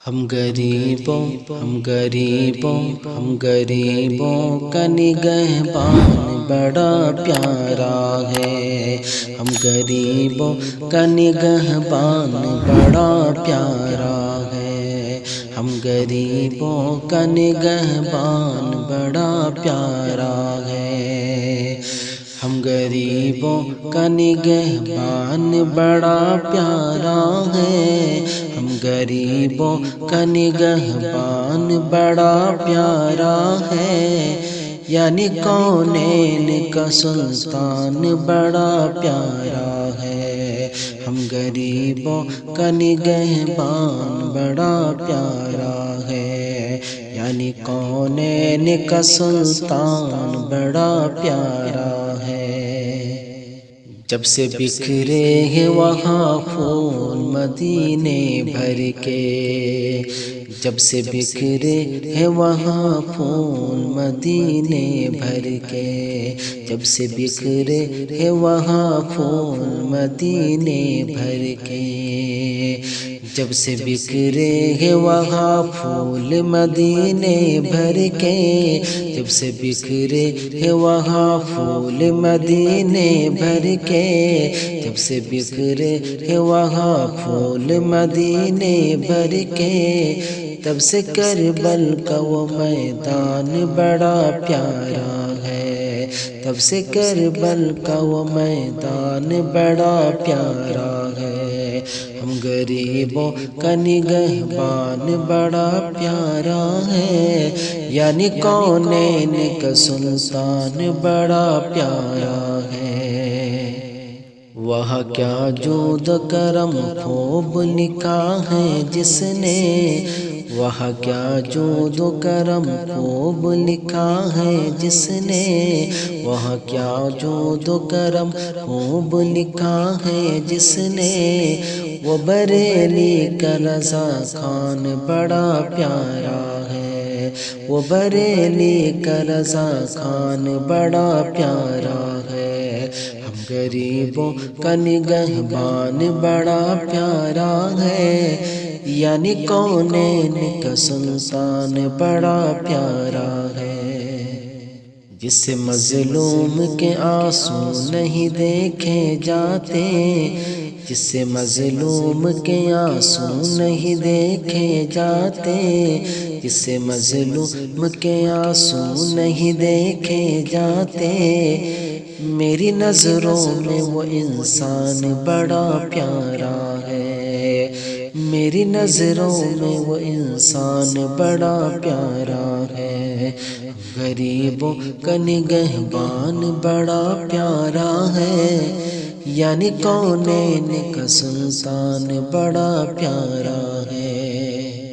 ہم غریبوں کا نگہبان بڑا پیارا ہے۔ ہم غریبوں کا نگہبان بڑا پیارا ہے۔ ہم غریبوں کا نگہبان بڑا پیارا ہے۔ ہم غریبوں کا نگہبان بڑا پیارا ہے۔ ہم غریبوں کا نگہبان بڑا پیارا ہے، یعنی کونین کا سلطان بڑا پیارا ہے۔ ہم غریبوں کا نگہبان بڑا پیارا ہے، یعنی کونین کا سلطان بڑا پیارا ہے۔ جب سے بکھرے ہیں وہاں پھول مدینے بھر کے، جب سے بکھرے ہیں وہاں پھول مدینے بھر کے، جب سے بکھرے ہیں وہاں پھول مدینے بھر کے، جب سے بکھرے ہیں وہاں پھول مدینے بھر کے، جب سے بکھرے ہیں وہاں پھول مدینے بھر کے، جب سے بکھرے ہیں وہاں پھول مدینے بھر کے، تب سے کربل کا وہ میدان بڑا پیارا ہے، تب سے کربل کا وہ میدان بڑا پیارا ہے۔ ہم غریبوں کا نگہبان بڑا پیارا ہے، یعنی کونین کا سلطان بڑا پیارا ہے۔ وہاں کیا جود و کرم خوب لکھا ہے جس نے، وہاں کیا جود و کرم خوب لکھا ہے جس نے، وہاں کیا جود و کرم خوب لکھا ہے جس نے، وہ بریلی کا رضا خان بڑا پیارا ہے، وہ بریلی کا رضا خان بڑا پیارا ہے۔ ہم غریبوں کا نگہبان بڑا پیارا ہے، یعنی کونین کا سلطان بڑا پیارا ہے۔ جس سے مظلوم کے آنسو نہیں دیکھے جاتے، جس سے مظلوم کے آنسو نہیں دیکھے جاتے، جس سے مظلوم کے آنسو نہیں دیکھے جاتے، میری نظروں میں وہ انسان بڑا پیارا ہے، میری نظروں میں وہ انسان بڑا پیارا ہے۔ غریبوں کا نگہبان بڑا پیارا ہے، یعنی کونین کا سلطان بڑا پیارا ہے۔